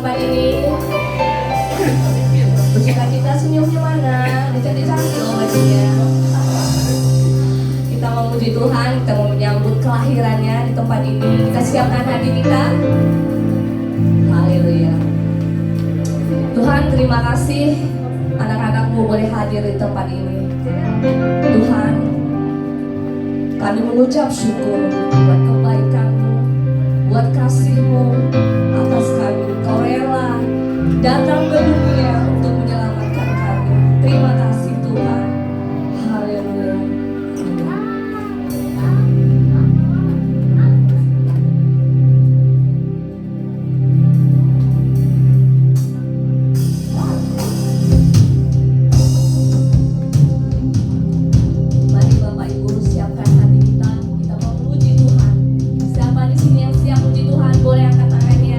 tempat ini. Bersuka cita senyumnya mana? Cantik-cantik loh bajunya. Kita memuji Tuhan, kita mau menyambut kelahirannya di tempat ini. Kita siapkan hati kita. Haleluya. Tuhan, terima kasih anak-anakmu boleh hadir di tempat ini. Tuhan, kami mengucap syukur buat kebaikan-Mu, buat kasih-Mu atas kami. Kau rela datang ke dunia untuk menyelamatkan kami. Terima kasih Tuhan. Haleluya. Mari Bapak Ibu siapkan hati kita. Kita mau memuji Tuhan. Siapa di sini yang siap memuji Tuhan? Boleh angkat tangannya.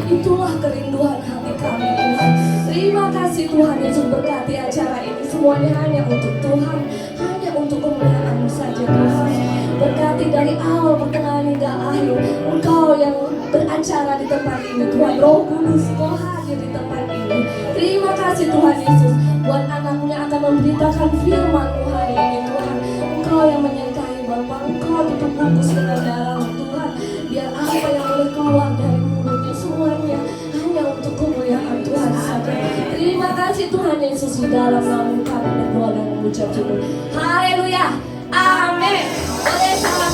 Itulah kerinduan hati kami Tuhan. Terima kasih Tuhan Yesus, berkati acara ini semuanya hanya untuk Tuhan, hanya untuk kemuliaan-Mu saja Tuhan. Berkati dari awal pertengahan hingga akhir. Engkau yang beracara di tempat ini Tuhan. Roh Kudus Kau hadir di tempat ini. Terima kasih Tuhan Yesus buat anak-Mu yang akan memberitakan firman-Mu hari ini Tuhan. Engkau yang menyertai Bapa, Engkau tutup bungkus dengan darah Tuhan. Biar apa yang boleh keluar dari mulutnya semuanya hanya untuk kemuliaan Tuhan saja. Terima kasih Tuhan Yesus, di dalam nama kami berdoa dan mengucap syukur. Haleluya. Amin. Boleh salam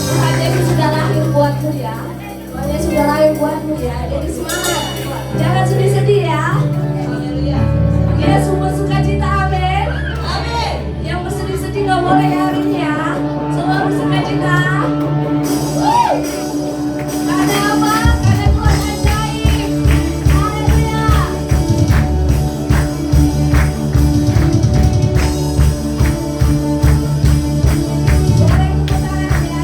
Tuhan Yesus sudah lahir buatmu ya. Tuhan Yesus sudah lahir buatmu ya. Jadi semangat. Jangan sedih-sedih ya. Haleluya. Ya, semua sukacita. Amin. Amin. Yang bersedih-sedih nggak boleh hari ini ya. Semua bersukacita. Karena apa? Karena Tuhan ajaib. Haleluya. Boleh tepuk tangan ya.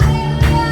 Haleluya.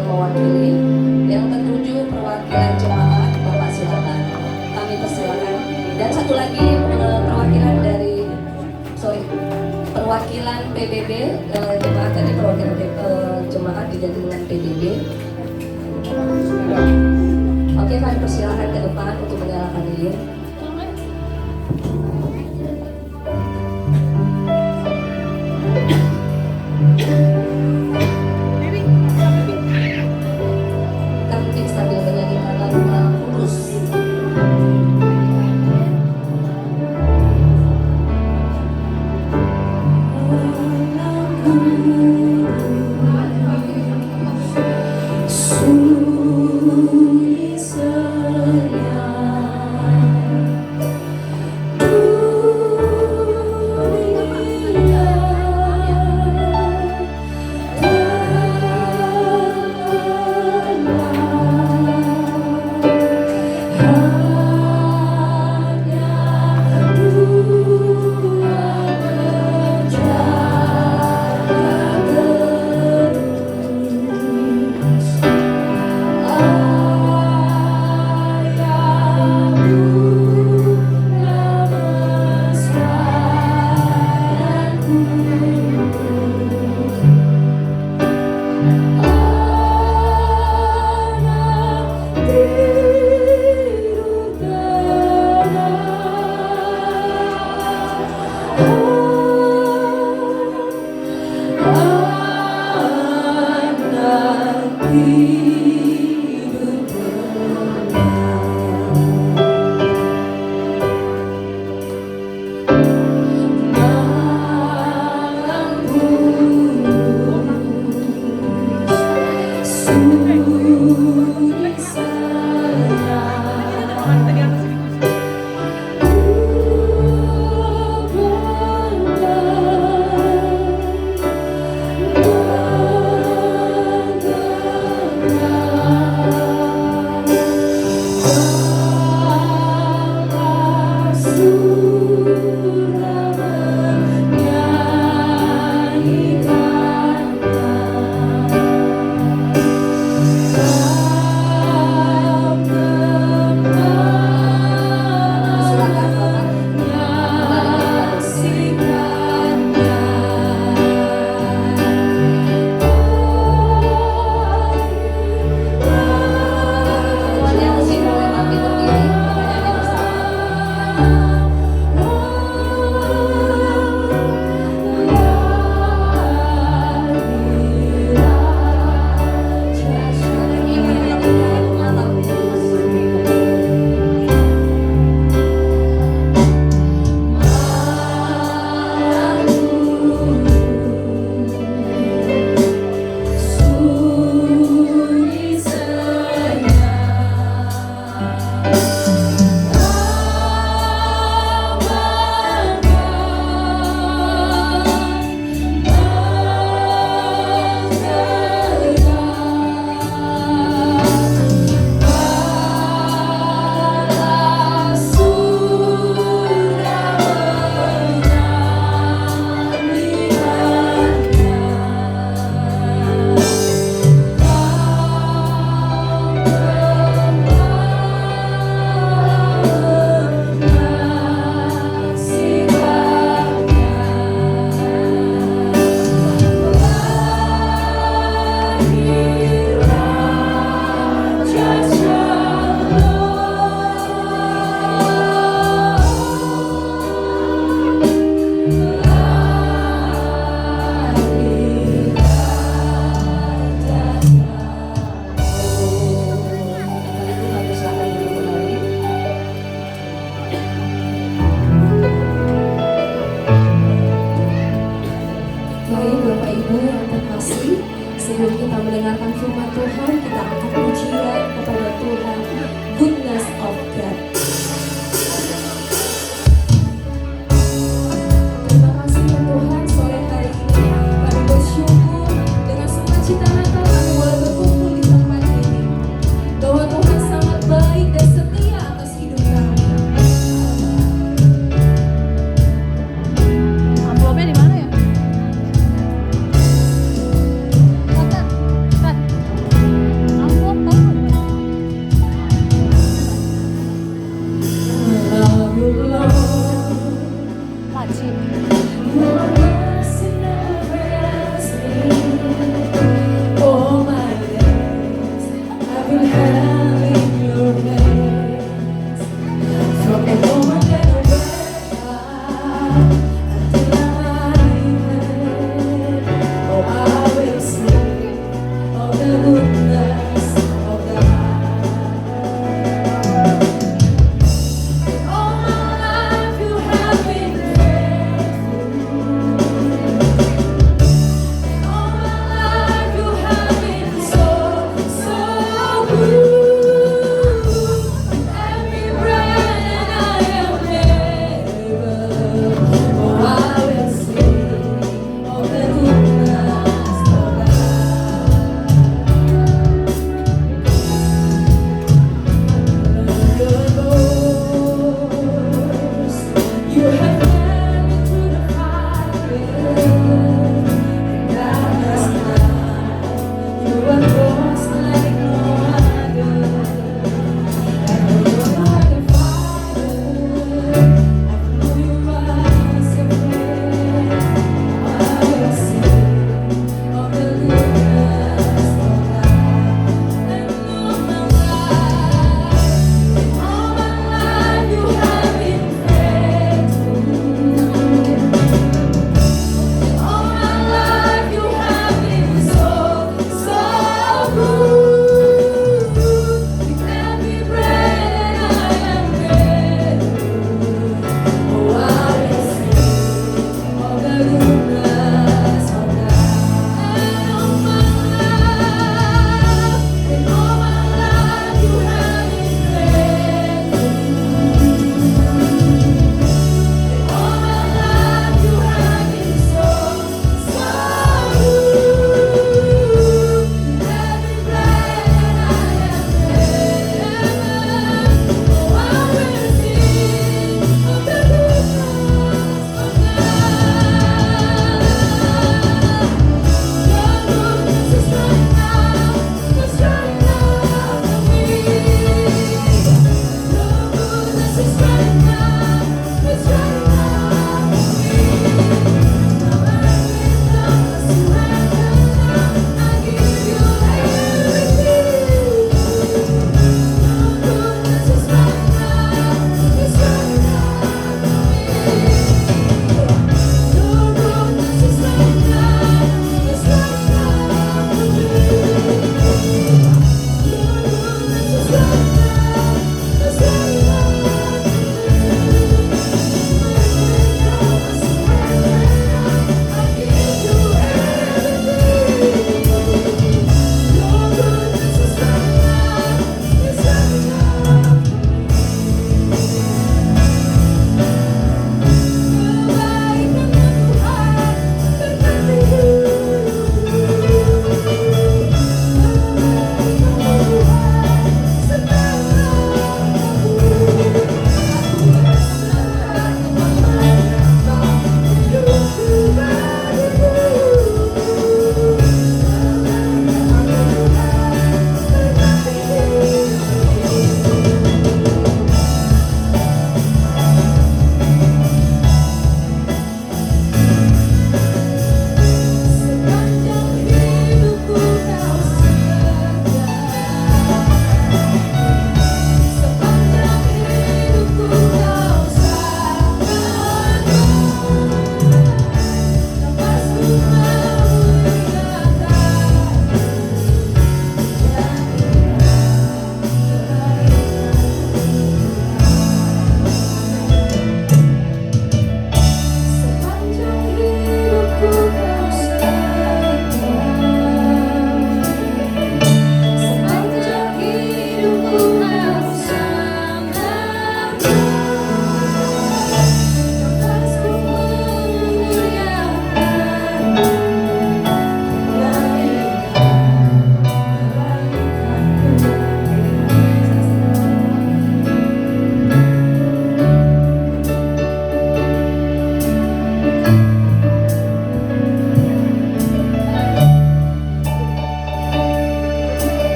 yang mewakili. Yang ketujuh perwakilan jemaat, Bapak silakan. Kami persilakan. Dan satu lagi perwakilan dari perwakilan PBB, jemaat tadi perwakilan jemaat diganti dengan PBB. Oke, kami persilakan ke depan untuk menyalakan lilin. Kami sambil menyanyikan lagu Kurus. Sebelum kita mendengarkan firman Tuhan, kita angkat pujian kepada Tuhan, Goodness of God. Terima kasih ya Tuhan, sore hari ini kami bersyukur dengan sukacita Natal kami boleh berkumpul di tempat ini. Bahwa Tuhan sangat baik dan setia atas hidup kami. Amplopnya di mana ya?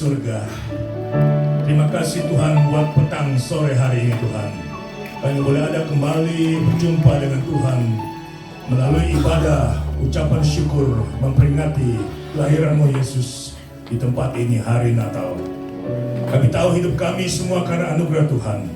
surga, terima kasih Tuhan buat petang sore hari ini Tuhan. Kami boleh ada kembali berjumpa dengan Tuhan melalui ibadah, ucapan syukur, memperingati kelahiran-Mu Yesus di tempat ini hari Natal. Kami tahu hidup kami semua karena anugerah Tuhan.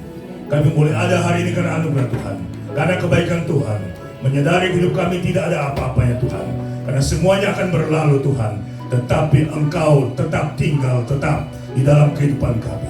Kami boleh ada hari ini karena anugerah Tuhan, karena kebaikan Tuhan. Menyadari hidup kami tidak ada apa-apanya Tuhan, karena semuanya akan berlalu Tuhan, tetapi Engkau tetap tinggal, tetap di dalam kehidupan kami.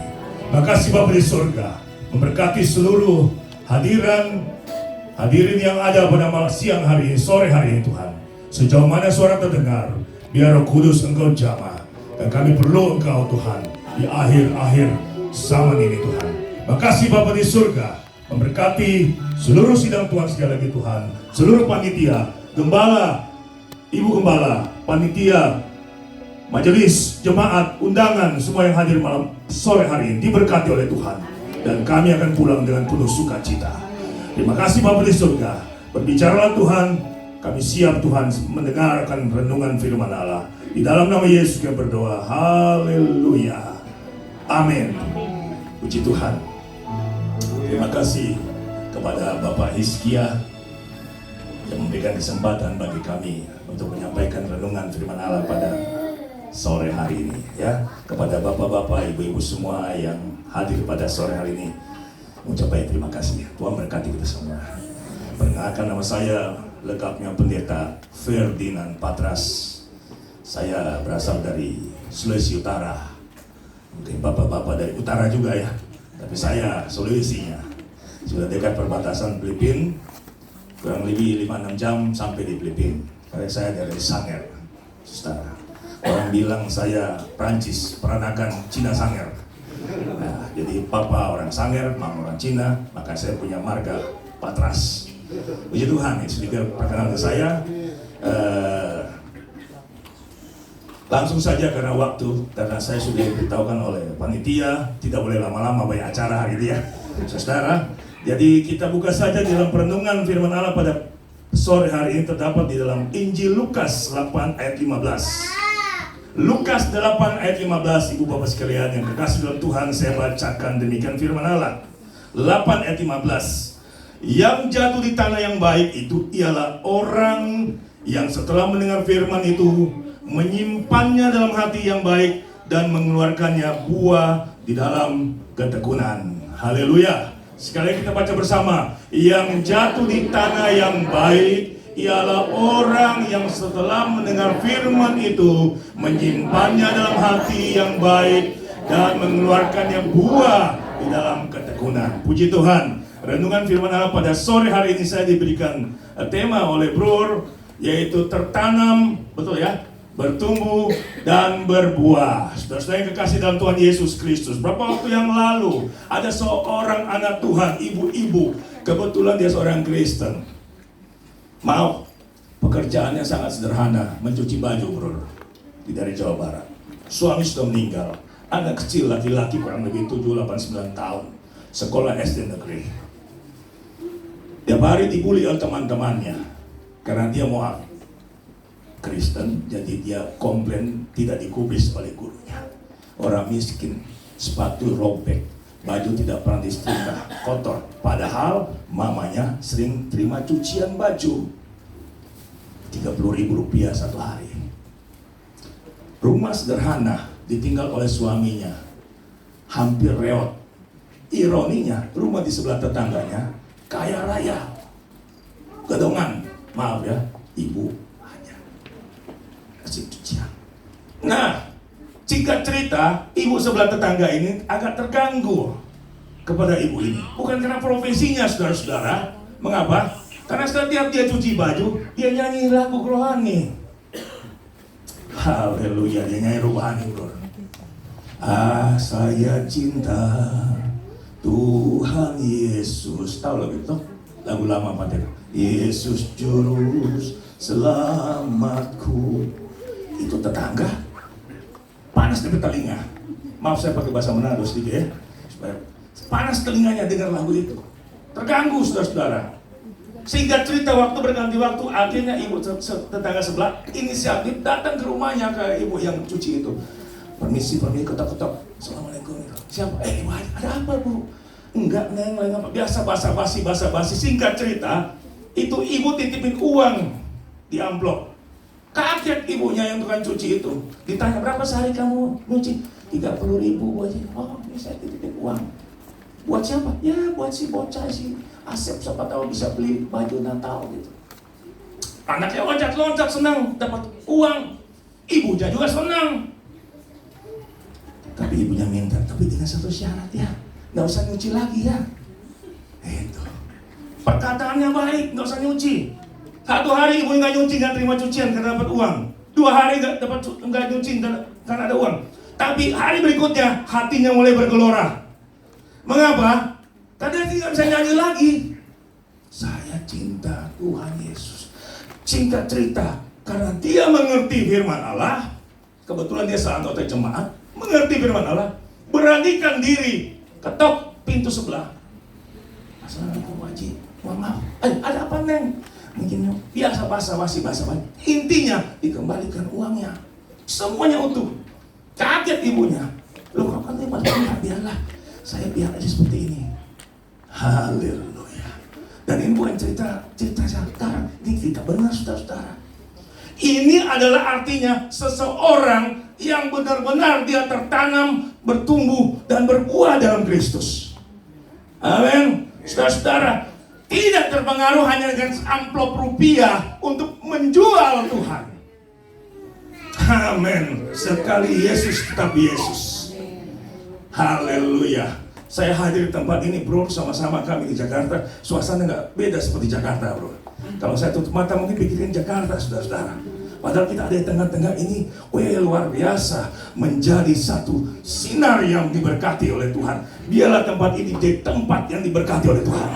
Makasih Bapa di surga, memberkati seluruh hadirin yang ada pada malam siang hari ini, sore hari ini Tuhan. Sejauh mana suara terdengar, biar Roh Kudus Engkau jamah, dan kami perlu Engkau Tuhan di akhir-akhir zaman ini Tuhan. Makasih Bapa di surga, memberkati seluruh sidang Tuhan sekali lagi Tuhan, seluruh panitia, gembala, ibu gembala, panitia, majelis, jemaat, undangan, semua yang hadir malam sore hari ini diberkati oleh Tuhan, dan kami akan pulang dengan penuh sukacita. Terima kasih Bapa di surga, berbicaralah Tuhan, kami siap Tuhan mendengarkan renungan firman Allah. Di dalam nama Yesus kami berdoa, haleluya, amin. Puji Tuhan. Terima kasih kepada Bapak Hizkia yang memberikan kesempatan bagi kami untuk menyampaikan renungan firman Allah pada sore hari ini, ya. Kepada bapak-bapak, ibu-ibu semua yang hadir pada sore hari ini, mengucapkan terima kasih. Tuhan berkati kita semua. Perkenalkan, nama saya lengkapnya Pendeta Ferdinand Patras. Saya berasal dari Sulawesi Utara. Mungkin bapak-bapak dari utara juga ya, tapi saya Sulawesinya. Sudah dekat perbatasan Filipina, kurang lebih 5-6 jam sampai di Filipina. Karena saya dari Sanger, saudara. Orang bilang saya Prancis, peranakan Cina Sanger. Nah, jadi papa orang Sanger, mama orang Cina, maka saya punya marga Patras. Puji Tuhan, itu sedikit perkenalan ke saya. Langsung saja karena waktu, karena saya sudah diberitahukan oleh panitia, tidak boleh lama-lama banyak acara hari ini ya, saudara. Jadi kita buka saja di dalam perenungan firman Allah pada sore hari ini, terdapat di dalam Injil Lukas 8 ayat 15. Lukas 8 ayat 15, ibu bapak sekalian yang kekasih dalam Tuhan, saya bacakan demikian firman Allah. 8 ayat 15. Yang jatuh di tanah yang baik itu ialah orang yang setelah mendengar firman itu menyimpannya dalam hati yang baik dan mengeluarkannya buah di dalam ketekunan. Haleluya. Sekali kita baca bersama. Yang jatuh di tanah yang baik ialah orang yang setelah mendengar firman itu menyimpannya dalam hati yang baik dan mengeluarkannya buah di dalam ketekunan. Puji Tuhan. Renungan firman Allah pada sore hari ini saya diberikan tema oleh Bro, yaitu tertanam, betul ya, bertumbuh dan berbuah. Saudara-saudara yang kekasih dalam Tuhan Yesus Kristus, berapa waktu yang lalu ada seorang anak Tuhan, ibu-ibu, kebetulan dia seorang Kristen. Maaf, pekerjaannya sangat sederhana, mencuci baju, bro, dari Jawa Barat. Suami sudah meninggal, anak kecil laki-laki kurang lebih 7, 8, 9 tahun, sekolah SD negeri. Tiap hari dibully oleh teman-temannya karena dia mau Kristen, jadi dia komplain tidak dikubis oleh gurunya. Orang miskin, sepatu robek, baju tidak pernah disetrika, kotor. Padahal mamanya sering terima cucian baju, 30.000 rupiah satu hari. Rumah sederhana ditinggal oleh suaminya, hampir reot. Ironinya, rumah di sebelah tetangganya kaya raya, gedongan, maaf ya, ibu hanya kasih cucian. Nah, singkat cerita, ibu sebelah tetangga ini agak terganggu kepada ibu ini. Bukan karena profesinya, saudara-saudara. Mengapa? Karena setiap dia cuci baju, dia nyanyi lagu rohani. Haleluya, dia nyanyi rohani, bro. Ah, saya cinta Tuhan Yesus. Tahu lagu itu? Lagu lama Pak. Yesus juru selamatku. Itu tetangga panas dari telinga. Maaf saya pakai bahasa Manado sedikit ya, supaya panas telinganya dengar lagu itu. Terganggu saudara-saudara. Sehingga cerita waktu berganti waktu, akhirnya ibu tetangga sebelah inisiatif datang ke rumahnya ke ibu yang cuci itu. Permisi, ketok-ketok. Assalamualaikum. Siapa? Ibu, ada apa bu? Enggak, neng, apa? Biasa basa-basi. Singkat cerita, itu ibu titipin uang di amplop. Kaget ibunya yang tukang cuci itu. Ditanya, berapa sehari kamu nyuci? 30.000 bu Haji. Oh, ini saya titipin uang. Buat siapa? Ya, buat si bocah, si Asep. Siapa tahu bisa beli baju Natal gitu. Anaknya loncat-loncat senang dapat uang. Ibunya juga senang. Tapi ibunya minta, tapi dengan satu syarat ya. Nggak usah nyuci lagi ya. Itu. Perkataannya baik, nggak usah nyuci. 1 hari ibu nggak nyuci, nggak terima cucian karena dapat uang. 2 hari nggak nyuci karena ada uang. Tapi hari berikutnya hatinya mulai bergelora. Mengapa? Karena dia tidak bisa nyanyi lagi. Saya cinta Tuhan Yesus. Singkat cerita, karena dia mengerti firman Allah, kebetulan dia seanggota jemaat, mengerti firman Allah, beranikan diri, ketok pintu sebelah. Assalamualaikum Haji, mohon maaf. Ada apa neng? Mungkin biasa basa-basi. Intinya dikembalikan uangnya, semuanya utuh. Kaget ibunya. Loh kok kan terima? Biarlah, saya biar aja seperti ini. Haleluya. Dan ini bukan cerita sekarang, ini cerita benar saudara-saudara. Ini adalah artinya seseorang yang benar-benar dia tertanam, bertumbuh, dan berbuah dalam Kristus. Amin. Saudara-saudara, tidak terpengaruh hanya dengan amplop rupiah untuk menjual Tuhan. Amin. Sekali Yesus tetap Yesus. Haleluya. Saya hadir di tempat ini bro, sama-sama kami di Jakarta. Suasana nggak beda seperti Jakarta bro. Kalau saya tutup mata mungkin pikirin Jakarta saudara-saudara. Padahal kita ada di tengah-tengah ini, luar biasa, menjadi satu sinar yang diberkati oleh Tuhan. Biarlah tempat ini jadi tempat yang diberkati oleh Tuhan.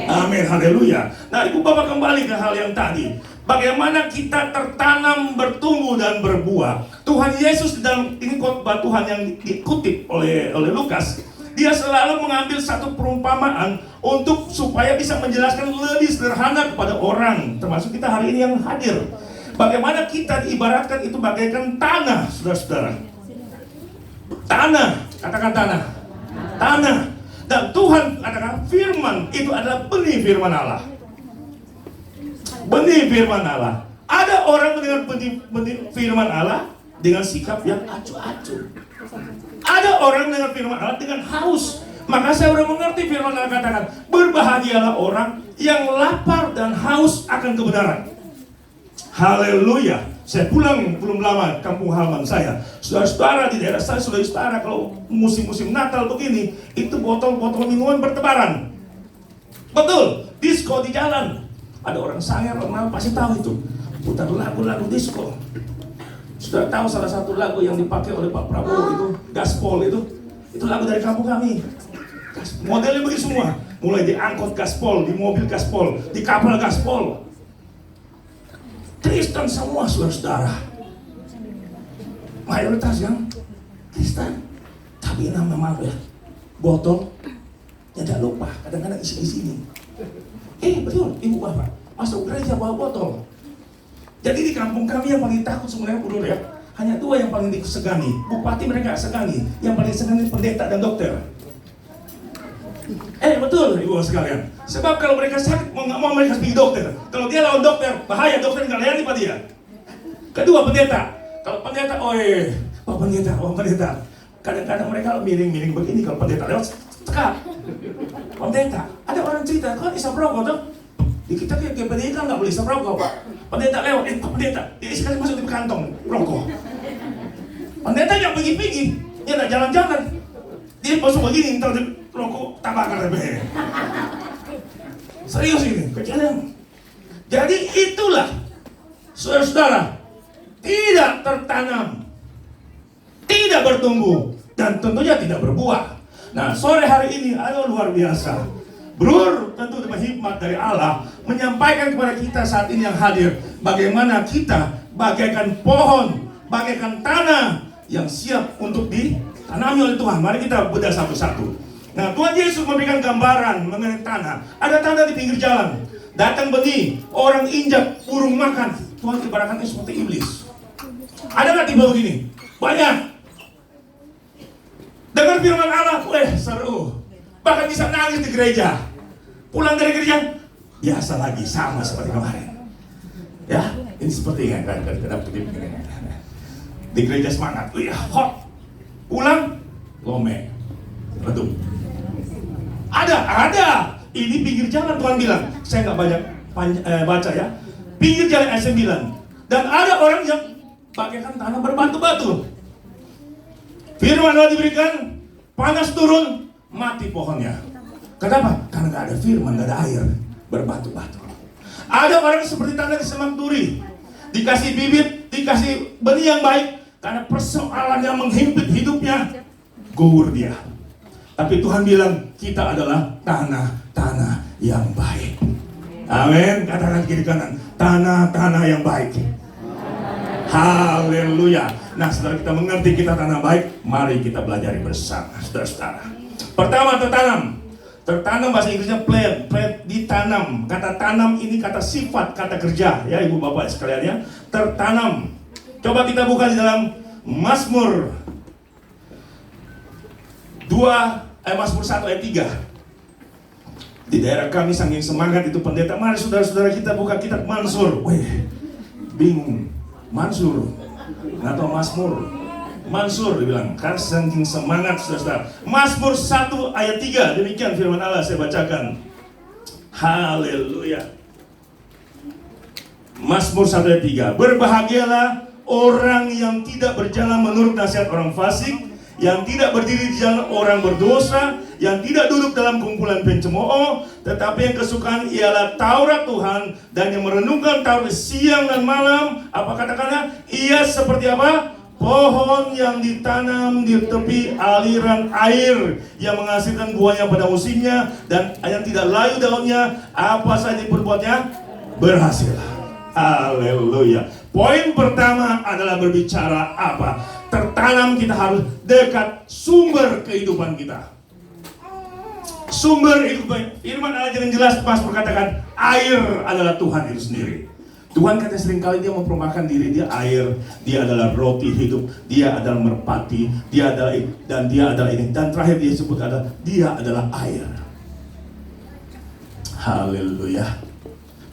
Amin, haleluya. Nah ibu bapak kembali ke hal yang tadi. Bagaimana kita tertanam, bertumbuh dan berbuah. Tuhan Yesus dalam ini khotbah Tuhan yang dikutip oleh Lukas. Dia selalu mengambil satu perumpamaan untuk supaya bisa menjelaskan lebih sederhana kepada orang, termasuk kita hari ini yang hadir. Bagaimana kita diibaratkan itu bagaikan tanah, saudara-saudara. Tanah, katakan tanah. Tanah. Dan Tuhan katakan firman itu adalah benih firman Allah. Benih firman Allah. Ada orang mendengar benih firman Allah dengan sikap yang acuh-acuh. Ada orang mendengar firman Allah dengan haus. Maka saya sudah mengerti firman Allah katakan, berbahagialah orang yang lapar dan haus akan kebenaran. Haleluya. Saya pulang belum lama kampung halaman saya. Saudara-saudara di daerah saya, saudara-saudara kalau musim-musim Natal begini, itu botol-botol minuman bertebaran. Betul, disko di jalan. Ada orang Sangir, orang pasti tahu itu. Putar lagu-lagu disko. Sudah tahu salah satu lagu yang dipakai oleh Pak Prabowo itu, Gaspol itu lagu dari kampung kami. Modelnya begitu semua. Mulai di angkot Gaspol, di mobil Gaspol, di kapal Gaspol. Kristen semua saudara-saudara. Mayoritas yang Kristen. Tapi nama ya, botol ya tidak lupa, kadang-kadang isi ini. Betul, ibu bapak masuk gereja bawa botol. Jadi di kampung kami yang paling takut sebenarnya bro ya, hanya 2 yang paling disegani. Bupati mereka segani, yang paling segani pendeta dan dokter. Betul ibu sekalian. Sebab kalau mereka sakit mau mereka pergi dokter. Kalau dia lawan dokter, bahaya, dokter nggak layani pada dia. Kedua pendeta. Kalau pendeta, Pak pendeta. Kadang-kadang mereka miring-miring begini kalau pendeta lewat tekap. Pendeta, ada orang cerita, kan isap rokok tuh. Di kita kayak PDI kan nggak boleh isap rokok Pak. Pendeta lewat, Pak pendeta, dia sekali masuk di kantong rokok. Pendeta yang pergi-pergi, dia nggak jalan-jalan. Dia masuk begini, ntar rokok tabakar lebih. Serius ini, kejadian. Jadi itulah, saudara-saudara, tidak tertanam, tidak bertumbuh, dan tentunya tidak berbuah. Nah, sore hari ini ada luar biasa. Brur, tentu dengan hikmat dari Allah menyampaikan kepada kita saat ini yang hadir, bagaimana kita bagaikan pohon, bagaikan tanah yang siap untuk ditanami oleh Tuhan. Mari kita bedah satu-satu. Nah, Tuhan Yesus memberikan gambaran mengenai tanah. Ada tanah di pinggir jalan. Datang benih, orang injak, burung makan. Tuhan ibaratkan seperti iblis. Ada nggak tiba begini? Banyak. Dengar firman Allah, seru. Bahkan bisa nangis di gereja. Pulang dari gereja, biasa lagi, sama seperti kemarin. Ya, ini seperti yang di gereja semangat, hot. Pulang, lome, redup. Ada. Ini pinggir jalan Tuhan bilang. Saya nggak banyak baca ya. Pinggir jalan ayat 9. Dan ada orang yang bagaikan tanah berbatu-batu. Firman Allah diberikan, panas turun, mati pohonnya. Kenapa? Karena nggak ada firman, nggak ada air, berbatu-batu. Ada orang seperti tanah di semak duri, dikasih bibit, dikasih benih yang baik, karena persoalan yang menghimpit hidupnya, gugur dia. Tapi Tuhan bilang, kita adalah tanah-tanah yang baik. Amin. Katakan kiri kanan, tanah-tanah yang baik. Haleluya. Nah, setelah kita mengerti kita tanah baik, mari kita belajar bersama, saudara-saudara. Pertama, tertanam bahasa Inggrisnya plant, ditanam. Kata tanam ini kata sifat, kata kerja, ya ibu bapak sekalian ya. Tertanam. Coba kita buka di dalam Mazmur 1 ayat 3. Di daerah kami saking semangat itu pendeta, mari saudara-saudara kita buka kitab Mansur. Bingung. Mansur, nggak tahu Mazmur. Mansur dibilang, kan saking semangat saudara. Mazmur 1 ayat 3, demikian firman Allah, saya bacakan. Haleluya. Mazmur 1 ayat 3. Berbahagialah orang yang tidak berjalan menurut nasihat orang fasik, yang tidak berdiri di jalan orang berdosa, yang tidak duduk dalam kumpulan pencemooh, tetapi yang kesukaan ialah Taurat Tuhan, dan yang merenungkan Taurat siang dan malam. Apa katakannya? Ia seperti apa? Pohon yang ditanam di tepi aliran air, yang menghasilkan buahnya pada musimnya, dan yang tidak layu daunnya, apa saja diperbuatnya berhasil. Haleluya. Poin pertama adalah berbicara apa? Tertanam, kita harus dekat sumber kehidupan kita. Sumber kehidupan. Firman Allah dengan jelas pas berkatakan, air adalah Tuhan itu sendiri. Tuhan kata seringkali dia memperumpakan diri, dia air, dia adalah roti hidup, dia adalah merpati, dia adalah ini. Dan terakhir dia sebut adalah, dia adalah air. Haleluya.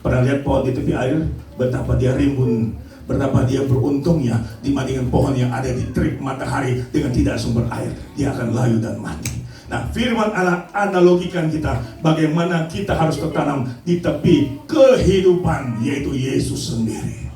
Pernah lihat pohon di tepi air? Betapa dia rimbun, betapa dia beruntungnya dibandingkan pohon yang ada di terik matahari dengan tidak sumber air. Dia akan layu dan mati. Nah, firman Allah analogikan kita bagaimana kita harus tertanam di tepi kehidupan, yaitu Yesus sendiri.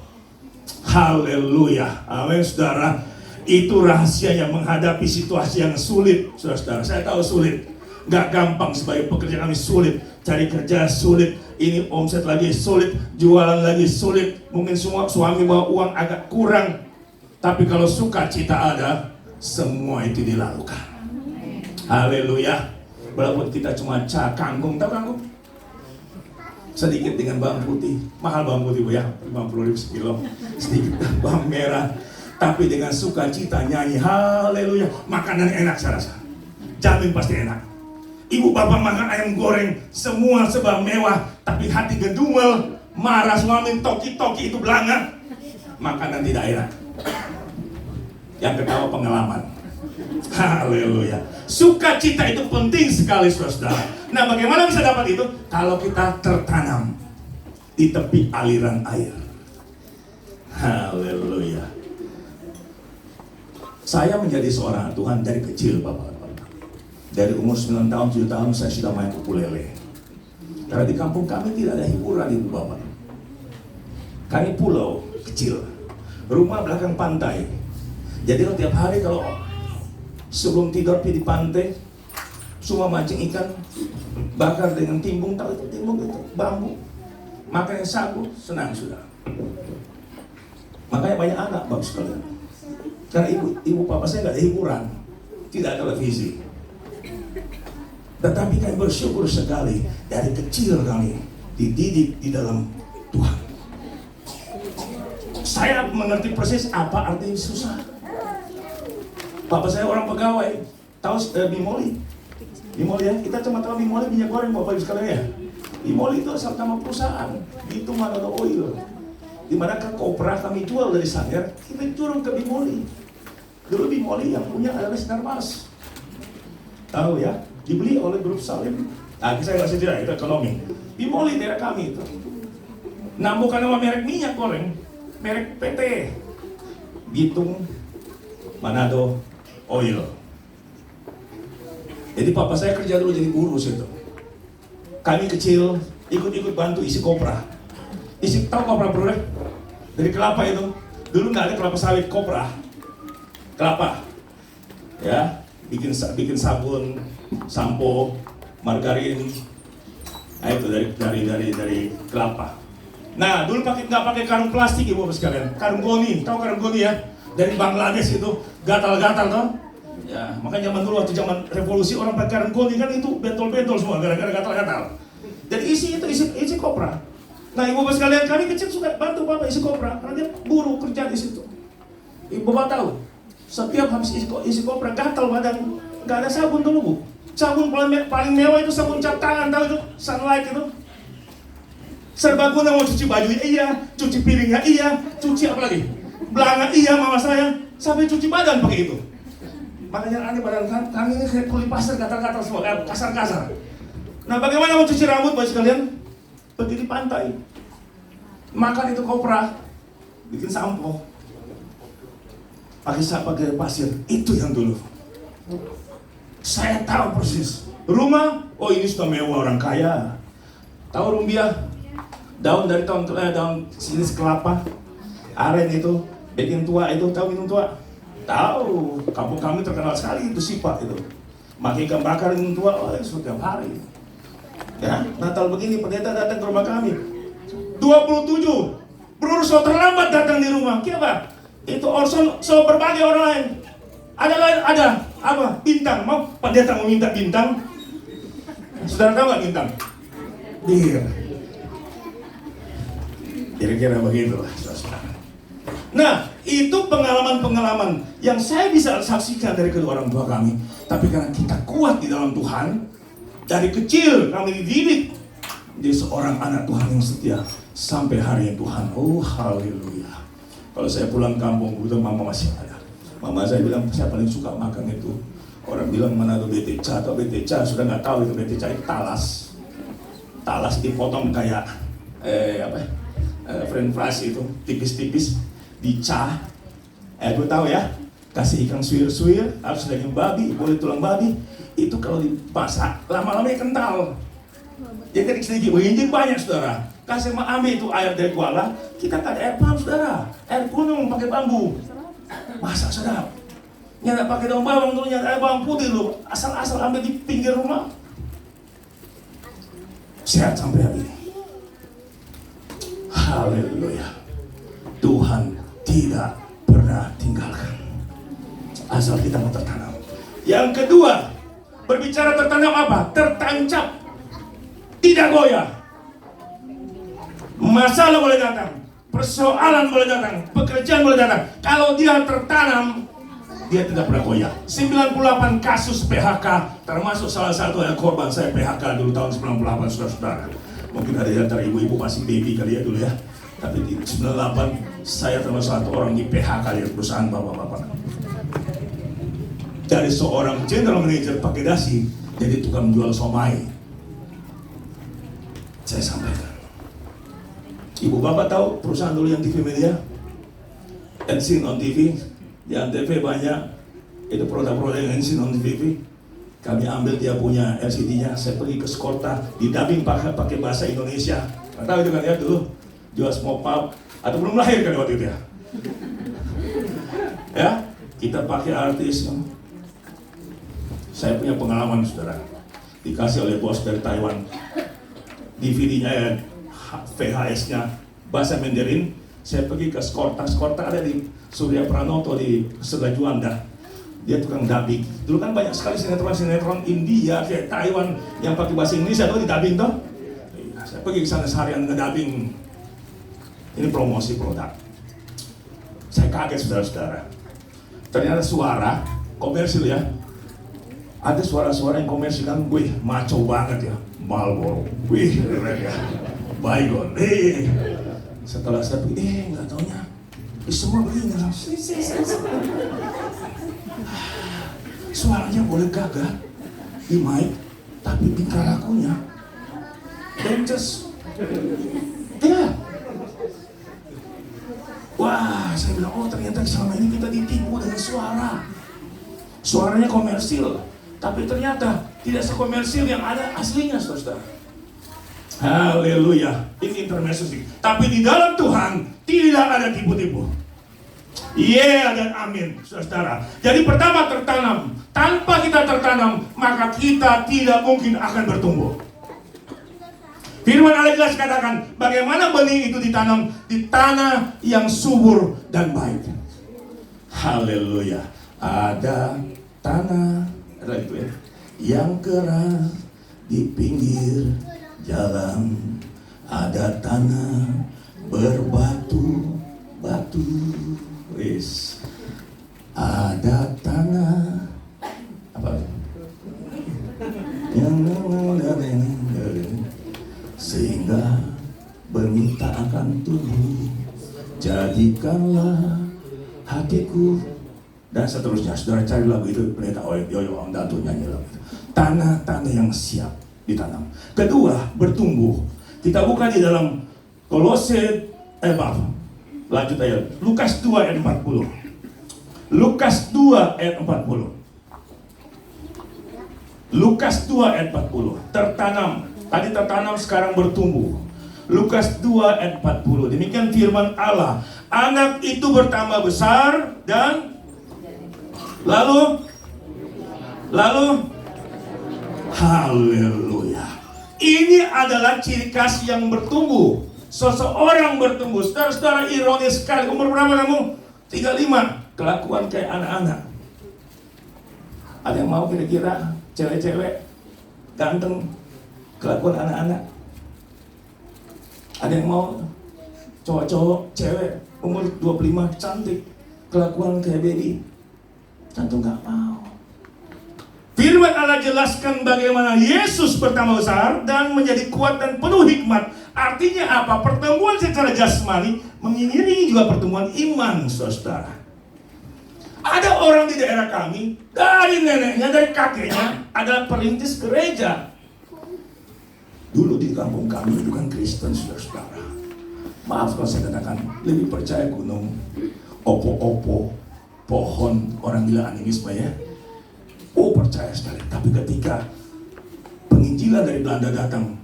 Haleluya. Amin, saudara. Itu rahasia yang menghadapi situasi yang sulit, saudara-saudara. Saya tahu sulit, gak gampang. Sebagai pekerja kami sulit, cari kerja sulit, ini omset lagi sulit, jualan lagi sulit. Mungkin semua suami bawa uang agak kurang, tapi kalau sukacita ada, semua itu dilakukan. Haleluya. Walaupun kita cuma kangkung, tahu kangkung? Sedikit dengan bawang putih, mahal bawang putih bu ya, 50.000 sekilo. Sedikit bawang merah, tapi dengan sukacita nyanyi haleluya. Makanan enak saya rasa, jamin pasti enak. Ibu bapak makan ayam goreng, semua serba mewah, tapi hati gedumel, marah suami, toki-toki itu belanga, makanan tidak enak. Yang ketawa pengalaman. Haleluya. Sukacita itu penting sekali, saudara. Nah, bagaimana bisa dapat itu? Kalau kita tertanam di tepi aliran air. Haleluya. Saya menjadi seorang Tuhan dari kecil, Bapak-bapak. Dari umur 9 tahun, 7 tahun saya sudah main ukulele. Karena di kampung kami tidak ada hiburan, Ibu Bapak. Kami pulau kecil, rumah belakang pantai. Jadi tiap hari kalau sebelum tidur di pantai, semua mancing ikan, bakar dengan timbung, tahu itu timbung itu, bambu. Makan yang sagu, senang sudah. Makanya banyak anak, bagus sekali. Karena ibu papa saya nggak ada hiburan, tidak ada televisi. Tetapi kami bersyukur sekali, dari kecil kami dididik di dalam Tuhan. Saya mengerti persis apa arti susah. Bapak saya orang pegawai, tahu Bimoli? Bimoli ya, kita cuma tahu Bimoli minyak goreng, Bapak Ibu sekalian ya. Bimoli itu asal nama perusahaan, itu Manado Oil. Di mana kopra kami jual dari Sanggar, kita turun ke Bimoli. Dulu Bimoli yang punya adalah Sinarmas. Tahu ya? Dibeli oleh grup Salim. Nah, saya kasih dia, itu ekonomi. Di Moli daerah kami itu. Nah, bukan nama merek minyak goreng, merek PT. Bitung, Manado, Oil. Jadi papa saya kerja dulu jadi buruh situ. Kami kecil ikut-ikut bantu isi kopra. Tahu kopra bro? Dari kelapa itu. Dulu nggak ada kelapa sawit, kopra. Kelapa. Ya, bikin sabun, sampo, margarin. Nah, itu dari kelapa. Nah, dulu nggak pakai karung plastik ibu sekalian. Karung goni, tahu karung goni ya? Dari Bangladesh itu gatal-gatal toh. Ya, makanya zaman dulu waktu zaman revolusi orang pakai karung goni kan itu bentol-bentol semua gara-gara gatal-gatal. Jadi isi kopra. Nah, ibu bapak sekalian, kami kecil suka bantu bapak isi kopra karena dia buruh kerja di situ. Ibu bapak tahu, setiap habis isi kopra gatal badan, nggak ada sabun dulu bu. Sabun paling mewah itu sabun cap tangan, tahu itu, Sunlight itu. Serbaguna mau cuci baju iya, cuci piringnya iya, cuci apa lagi? Belanga iya mama saya, sampai cuci badan pakai itu. Makanya aneh badan kami ini kayak kuli pasir gatal-gatal semua, kayak kasar-kasar. Nah, bagaimana mau cuci rambut bapak sekalian? Pergi di pantai, makan itu kopra, bikin sampo, pakai pasir. Itu yang dulu. Saya tahu persis. Rumah, oh ini sudah mewah orang kaya. Tahu rumbia? Daun dari daun jenis kelapa, aren itu, bikin tua itu, tahu minum tua? Tahu, kampung kami terkenal sekali itu sifat itu. Makan ikan bakar minum tua, oh setiap hari. Ya, Natal begini pendeta datang ke rumah kami. 27, Brurso terlambat datang di rumah. Kenapa? Itu Orson so berbagai orang lain. Ada apa? Bintang. Mau pendeta mau minta bintang? Saudara tahu nggak bintang? Iya. Kira-kira begitulah, saudara. Nah, itu pengalaman-pengalaman yang saya bisa saksikan dari kedua orang tua kami. Tapi karena kita kuat di dalam Tuhan, dari kecil kami dididik menjadi seorang anak Tuhan yang setia sampai hari Tuhan. Oh, haleluya. Kalau saya pulang kampung, itu mama masih ada. Mama saya bilang, saya paling suka makan itu. Orang bilang mana ada beteca atau beteca, sudah nggak tahu itu beteca itu talas. Talas dipotong kayak french fries itu, tipis-tipis, dicah. Itu tahu ya, kasih ikan suir-suir, harus daging babi, boleh tulang babi. Itu kalau dimasak, lama-lama kental. Jadi sedikit begini banyak saudara. Kasih ambil itu air dari kuala, kita tak ada air pump saudara. Air gunung pakai bambu. Masak sedap. Nyata pakai daun bawang dulu, nyata air bawang putih dulu. Asal-asal ambil di pinggir rumah. Sehat sampai hari ini. Haleluya. Tuhan tidak pernah tinggalkan. Asal kita mau tertanam. Yang kedua, berbicara tertanam apa? Tertancap. Tidak goyah. Masalah boleh datang, persoalan boleh datang, pekerjaan boleh datang. Kalau dia tertanam, dia tidak pernah goyah. 98 kasus PHK, termasuk salah satu yang korban saya PHK dulu tahun 98, saudara-saudara. Mungkin ada yang antara ibu-ibu masih baby kali ya dulu ya. Tapi di 98 saya termasuk satu orang di PHK di perusahaan bapak-bapak. Dari seorang general manager pakai dasi jadi tukang jual somai. Saya sampaikan. Ibu bapak tahu perusahaan dulu yang TV media, Ensin on TV, di Antv banyak itu produk-produk yang Ensin on TV. Kami ambil dia punya LCD-nya, saya pergi ke Skorta, di dubbing pakai bahasa Indonesia. Nggak tahu itu kan ya dulu, jual smoke pub, atau belum lahir kan waktu itu ya. Ya, kita pakai artis. Saya punya pengalaman saudara, dikasih oleh bos dari Taiwan, DVD-nya VHS-nya bahasa Mandarin. Saya pergi ke Skorta ada di Surya Pranoto di sebelah Juanda. Dia tukang dubbing. Dulu kan banyak sekali sinetron India kayak Taiwan yang pakai bahasa Indonesia tuh di dubbing tuh. Saya pergi ke sana seharian nge-dubbing. Ini promosi produk. Saya kaget saudara-saudara. Ternyata suara komersil ya. Ada suara-suara yang komersil kan, wih maco banget ya. Marlboro, wih keren ya. Baygon, setelah saya pergi, nggak taunya, semua begini, suaranya boleh gagah, Imai, tapi tingkah lakunya dangerous. Ya. Wah, saya bilang, oh ternyata selama ini kita ditipu dengan suara. Suaranya komersil, tapi ternyata tidak sekomersil yang ada aslinya, saudara. Haleluya. Ini intermezzo sih. Tapi di dalam Tuhan tidak ada tipu-tipu. Iya dan amin, saudara. Jadi pertama tertanam. Tanpa kita tertanam, maka kita tidak mungkin akan bertumbuh. Firman Allah jelas katakan, bagaimana benih itu ditanam di tanah yang subur dan baik. Haleluya. Ada tanah, ada itu ya, yang keras di pinggir jalan. Ada tanah berbatu-batu. Wis. Ada tanah apa? Sehingga benih tak akan tumbuh. Jadikanlah hatiku, dan seterusnya. Saudara cari lagu itu, pendeta Yoyo Om Dato nyanyi lagu itu. Tanah-tanah yang siap ditanam. Kedua, bertumbuh. Kita buka di dalam Kolose, lanjut ayat Lukas 2 ayat 40. Lukas 2 ayat 40. Lukas 2 ayat 40. Tertanam. Tadi tertanam, sekarang bertumbuh. Lukas 2 ayat 40. Demikian firman Allah. Anak itu bertambah besar dan lalu haleluya. Ini adalah ciri khas yang bertumbuh. Seseorang bertumbuh. Saudara-saudara, ironis sekali. Umur berapa kamu? 35. Kelakuan kayak anak-anak. Ada yang mau kira-kira cewek-cewek ganteng kelakuan anak-anak? Ada yang mau cowok-cowok, cewek umur 25 cantik kelakuan kayak baby? Tentu nggak mau. Firman Allah jelaskan bagaimana Yesus bertambah besar dan menjadi kuat dan penuh hikmat. Artinya apa? Pertemuan secara jasmani mengiringi juga pertemuan iman, saudara. Ada orang di daerah kami, dari neneknya, dari kakeknya, adalah perintis gereja. Dulu di kampung kami itu kan Kristen, saudara. Maaf kalau saya katakan, lebih percaya gunung, opo-opo, pohon, orang gila animisme ya. Oh, percaya sekali. Tapi ketika penginjilan dari Belanda datang,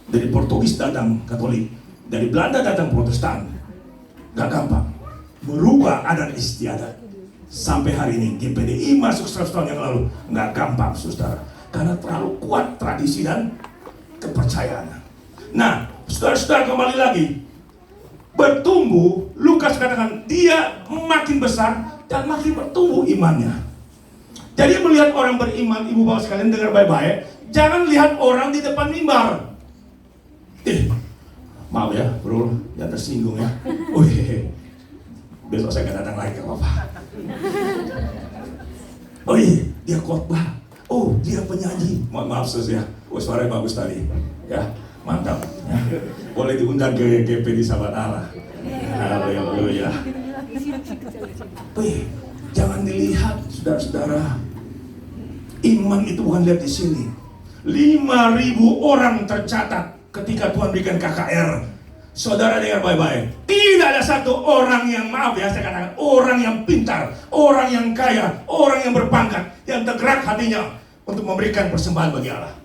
dari Portugis datang Katolik, dari Belanda datang Protestan, gak gampang merubah adat istiadat. Sampai hari ini GPDI masuk 100 tahun yang lalu gak gampang, saudara, karena terlalu kuat tradisi dan kepercayaan. Nah, saudara-saudara, kembali lagi bertumbuh. Lukas katakan dia makin besar dan makin bertumbuh imannya. Jadi melihat orang beriman, ibu bapak sekalian dengar baik-baik, jangan lihat orang di depan mimbar. Maaf ya bro, jangan tersinggung ya. Besok saya akan datang lagi ke bapak. Dia khotbah. Dia penyanyi. Maaf sus ya, suaranya bagus tadi. Ya, mantap. Ya. Boleh diundang ke GP di Sahabat Allah. Haleluya. Jangan dilihat, saudara-saudara. Iman itu bukan lihat di sini. 5.000 orang tercatat ketika Tuhan berikan KKR. Saudara dengar baik-baik. Tidak ada satu orang yang, maaf ya saya katakan, orang yang pintar, orang yang kaya, orang yang berpangkat, yang tergerak hatinya untuk memberikan persembahan bagi Allah.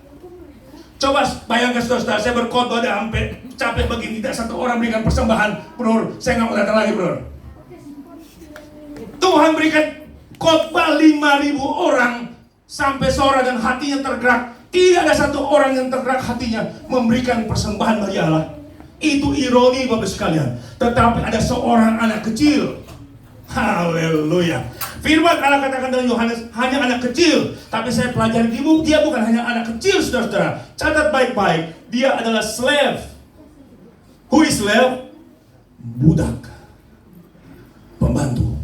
Coba bayangkan saudara, saya berkhotbah udah sampai capek begini, tidak satu orang berikan persembahan, bro. Saya nggak mau datang lagi, bro. Tuhan berikan khotbah 5.000 orang sampai sore dan hatinya tergerak. Tidak ada satu orang yang tergerak hatinya memberikan persembahan bagi Allah. Itu ironi Bapak sekalian. Tetapi ada seorang anak kecil. Haleluya. Firman Allah katakan dalam Yohanes, hanya anak kecil. Tapi saya pelajari di buku, dia bukan hanya anak kecil, saudara-saudara. Catat baik-baik, dia adalah slave. Who is slave? Budak, pembantu.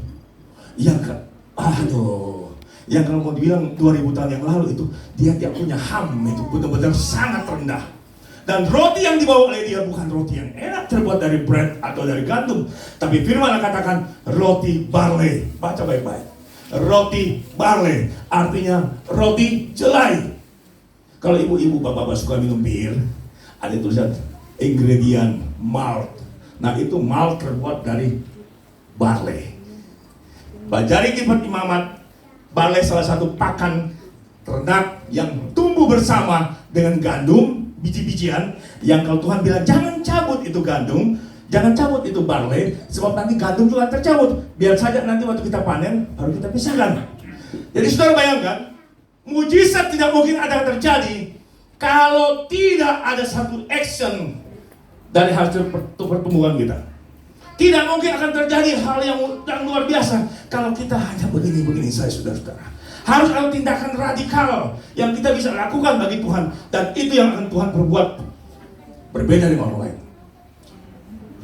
Yang kalau mau dibilang 2000 tahun yang lalu itu, dia tidak punya HAM, itu benar-benar sangat rendah. Dan roti yang dibawa oleh dia bukan roti yang enak terbuat dari bread atau dari gandum, tapi firman Allah katakan roti barley. Baca baik-baik. roti barley, artinya roti jelai. Kalau ibu-ibu, bapak-bapak suka minum bir, ada tulisan ingredient malt. Nah, itu malt terbuat dari barley. Bajari Kibat Imamat, barley salah satu pakan ternak yang tumbuh bersama dengan gandum, biji-bijian, yang kalau Tuhan bilang jangan cabut itu gandum, jangan cabut itu barley, sebab nanti gandum juga tercabut. Biar saja nanti waktu kita panen, baru kita pisahkan. Jadi saudara bayangkan, mujizat tidak mungkin ada terjadi kalau tidak ada satu action dari hasil pertumbuhan kita. Tidak mungkin akan terjadi hal yang luar biasa kalau kita hanya begini-begini saja, saudara-saudara. Harus ada tindakan radikal yang kita bisa lakukan bagi Tuhan, dan itu yang akan Tuhan perbuat berbeda dengan orang lain.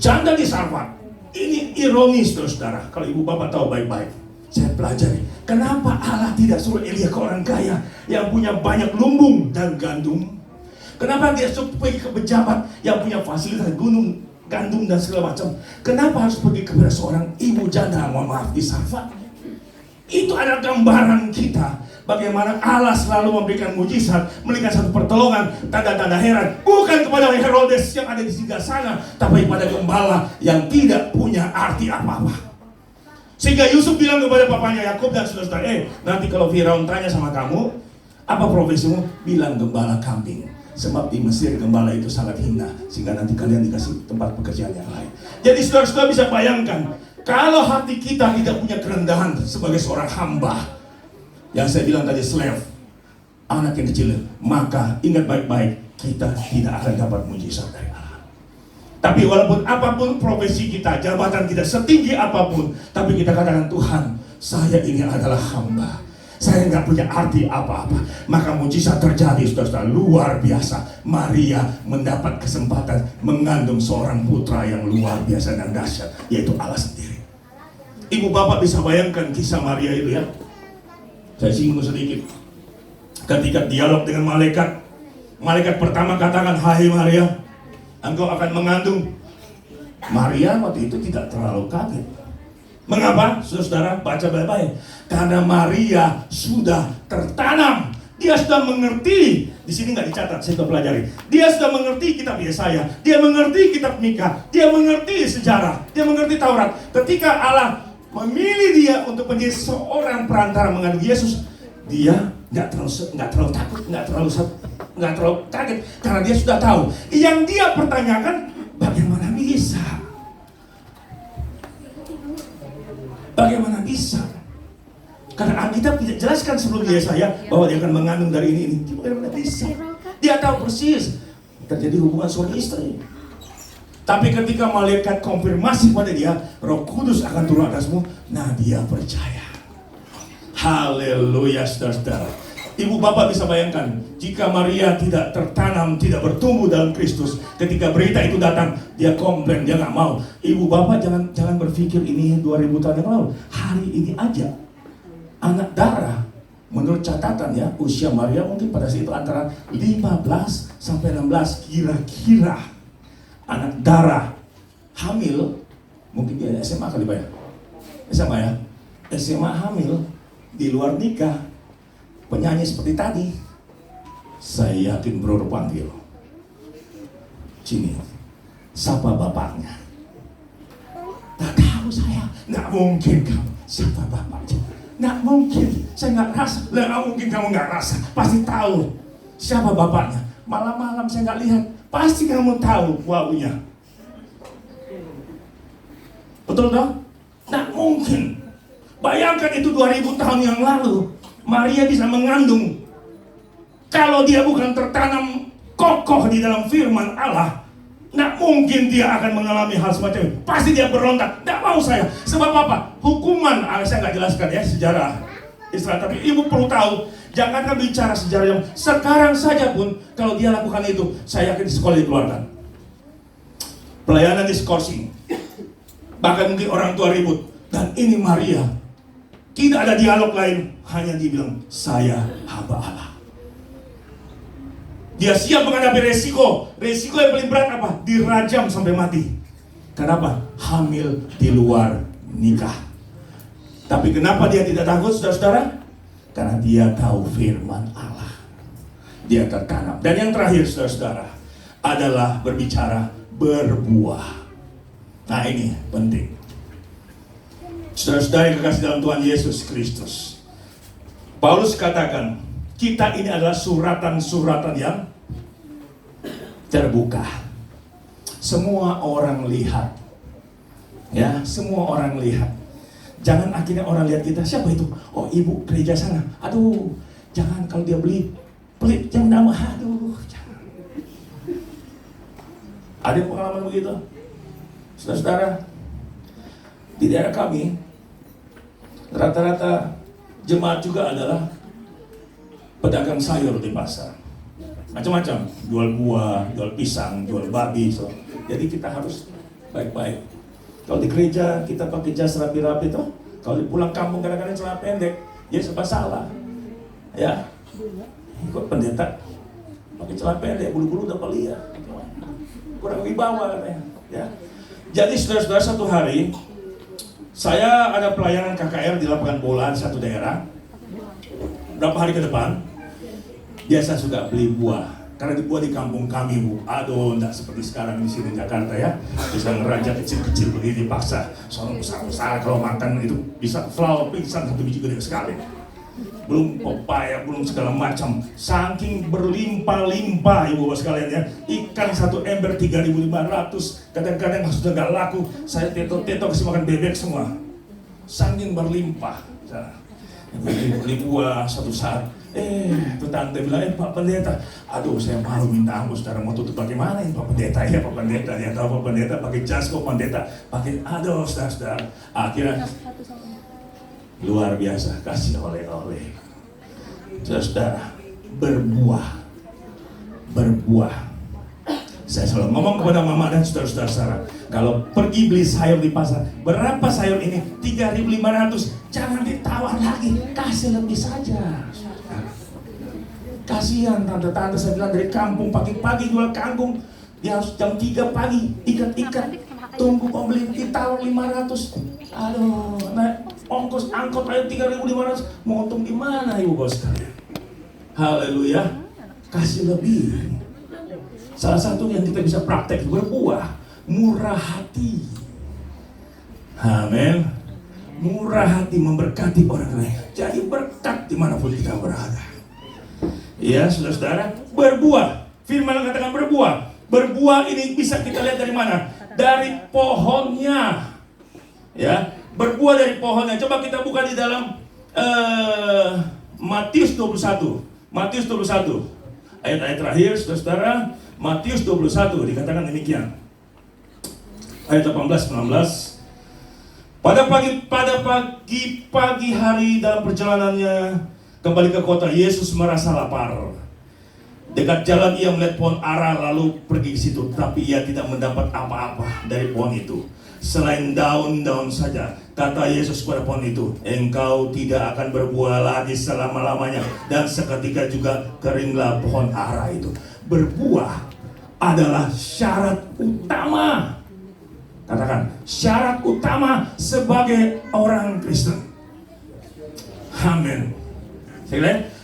Janda di Sarfat, ini ironis, saudara. Kalau ibu bapak tahu baik-baik, saya pelajari kenapa Allah tidak suruh Elia ke orang kaya yang punya banyak lumbung dan gandum. Kenapa dia suruh pergi ke pejabat yang punya fasilitas gunung, gandum dan segala macam. Kenapa harus pergi kepada seorang ibu janda, mohon maaf, di Sarfat? Itu adalah gambaran kita bagaimana Allah selalu memberikan mujizat, memberikan satu pertolongan, tanda-tanda heran, bukan kepada Herodes yang ada di sebelah sana, tapi kepada gembala yang tidak punya arti apa-apa. Sehingga Yusuf bilang kepada papanya Yakub dan saudara-saudara, nanti kalau Firaun tanya sama kamu, apa profesimu? Bilang gembala kambing. Sebab di Mesir gembala itu sangat hina, sehingga nanti kalian dikasih tempat pekerjaan yang lain. Jadi saudara-saudara bisa bayangkan, kalau hati kita tidak punya kerendahan sebagai seorang hamba, yang saya bilang tadi slave, anak yang kecil, maka ingat baik-baik, kita tidak akan dapat mujizat dari Allah. Tapi walaupun apapun profesi kita, jabatan kita, setinggi apapun, tapi kita katakan, Tuhan, saya ini adalah hamba, saya nggak punya arti apa-apa, maka mujizat terjadi, saudara-saudara, luar biasa. Maria mendapat kesempatan mengandung seorang putra yang luar biasa dan dahsyat, yaitu Allah sendiri. Ibu bapak bisa bayangkan kisah Maria itu ya. Saya singgung sedikit. Ketika dialog dengan malaikat, malaikat pertama katakan, hai Maria, engkau akan mengandung. Maria waktu itu tidak terlalu kaget. Mengapa? Saudara baca baik-baik. Karena Maria sudah tertanam. Dia sudah mengerti. Di sini nggak dicatat, saya sudah pelajari. Dia sudah mengerti kitab Yesaya. Dia mengerti kitab Mika. Dia mengerti sejarah. Dia mengerti Taurat. Ketika Allah memilih dia untuk menjadi seorang perantara mengandung Yesus, dia nggak terlalu takut, nggak terlalu kaget, karena dia sudah tahu. Yang dia pertanyakan, bagaimana bisa? Bagaimana bisa? Karena Alkitab tidak jelaskan sebelum Yesaya bahwa dia akan mengandung dari ini. Bagaimana bisa? Dia tahu persis terjadi hubungan suami istri. Tapi ketika malaikat konfirmasi pada dia, Roh Kudus akan turun atasmu, nah dia percaya. Haleluya, saudara-saudara. Ibu bapak bisa bayangkan, jika Maria tidak tertanam, tidak bertumbuh dalam Kristus, ketika berita itu datang, dia komplain, dia nggak mau. Ibu bapak jangan berpikir ini 2000 tahun yang lalu. Hari ini aja, anak darah, menurut catatan ya, usia Maria mungkin pada saat itu antara 15 sampai 16 kira-kira. Anak darah hamil, mungkin dia SMA kali ya, SMA ya, SMA hamil di luar nikah, penyanyi seperti tadi, saya yakin bro panggil, sini, siapa bapaknya? Tak tahu saya, nggak mungkin kamu, siapa bapaknya? Nggak mungkin, saya nggak rasa, nggak mungkin kamu nggak rasa, pasti tahu, siapa bapaknya? Malam-malam saya nggak lihat. Pasti kamu tahu waunya. Betul dong? Nggak mungkin. Bayangkan itu 2000 tahun yang lalu, Maria bisa mengandung. Kalau dia bukan tertanam kokoh di dalam firman Allah, nggak mungkin dia akan mengalami hal semacam itu. Pasti dia berontak. Nggak mau saya. Sebab apa? Hukuman, saya nggak jelaskan ya sejarah Israel. Tapi ibu perlu tahu, jangankan bicara sejarah yang sekarang saja pun, kalau dia lakukan itu, saya yakin di sekolah dikeluarkan. Pelayanan diskorsing. Bahkan mungkin orang tua ribut. Dan ini Maria, tidak ada dialog lain, hanya dibilang, saya hamba Allah. Dia siap menghadapi resiko. Resiko yang paling berat apa? Dirajam sampai mati. Kenapa? Hamil di luar nikah. Tapi kenapa dia tidak takut, saudara-saudara? Karena dia tahu firman Allah. Dia tertanam. Dan yang terakhir, saudara-saudara, adalah berbicara berbuah. Nah, ini penting. Saudara-saudara yang kekasih dalam Tuhan Yesus Kristus, Paulus katakan, kita ini adalah suratan-suratan yang terbuka. Semua orang lihat. Ya, semua orang lihat. Jangan akhirnya orang lihat kita, siapa itu? Oh, ibu gereja sana. Aduh, jangan kalau dia beli pelit yang nama. Aduh, jangan. Ada pengalaman begitu? Saudara-saudara, di daerah kami, rata-rata jemaat juga adalah pedagang sayur di pasar. Macam-macam, jual buah, jual pisang, jual babi. So. Jadi kita harus baik-baik. Kalau di gereja kita pakai jas rapi-rapi tuh, kalau pulang kampung kadang-kadang celana pendek, ya serba salah. Ya, ikut pendeta pakai celana pendek, bulu-bulu udah pelia, kurang wibawa katanya. Ya. Jadi saudara-saudara, satu hari saya ada pelayanan KKR di lapangan bola di satu daerah. Berapa hari ke depan, biasa suka beli buah. Karena dibuat di kampung kami, Bu. Aduh, enggak seperti sekarang di sini Jakarta ya. Bisa ngeraja kecil-kecil begini dipaksa. Soalnya besar-besar kalau makan itu bisa flower pingsan satu biji gede sekali. Belum pepaya, belum segala macam. Saking berlimpah-limpah Ibu Bapak sekalian ya. Ikan satu ember 3.500. Kadang-kadang sudah nggak laku. Saya teto-teto kasih makan bebek semua. Saking berlimpah. Beli buah satu saat. Tante bilang, Pak Pendeta, aduh saya malu minta ampun, saudara mau tutup bagaimana ini Pak Pendeta ya, Pak Pendeta, dia tahu Pak Pendeta pakai jas kok Pendeta, pakai, aduh saudara, akhirnya luar biasa kasih oleh-oleh, saudara, berbuah. Saya selalu ngomong kepada mama dan saudara-saudara, kalau pergi beli sayur di pasar, berapa sayur ini? 3.500, jangan ditawar lagi, kasih lebih saja. Kasihan tante-tante, saya bilang dari kampung pagi-pagi jual kangkung, dia harus jam 3 pagi ikat-ikat, tunggu pembeli ditawar 500. Aduh, nah ongkos angkot aja 3.500, mau untung di mana Ibu Bos sekalian? Haleluya, kasih lebih. Salah satu yang kita bisa praktek berbuah, murah hati. Amin. Murah hati memberkati orang lain. Jadi berkat dimanapun kita berada. Ya, saudara-saudara, berbuah. Firman katakan berbuah. Berbuah ini bisa kita lihat dari mana? Dari pohonnya. Ya, berbuah dari pohonnya. Coba kita buka di dalam Matius 21. Matius 21. Ayat-ayat terakhir, saudara-saudara. Matius 21 dikatakan demikian. Ayat 18-19. Pada pagi hari dalam perjalanannya kembali ke kota, Yesus merasa lapar. Dekat jalan ia melihat pohon ara lalu pergi ke situ, tapi ia tidak mendapat apa-apa dari pohon itu selain daun-daun saja. Kata Yesus kepada pohon itu, engkau tidak akan berbuah lagi selama-lamanya. Dan seketika juga keringlah pohon ara itu. Berbuah adalah syarat utama. Katakan, syarat utama sebagai orang Kristen. Amin.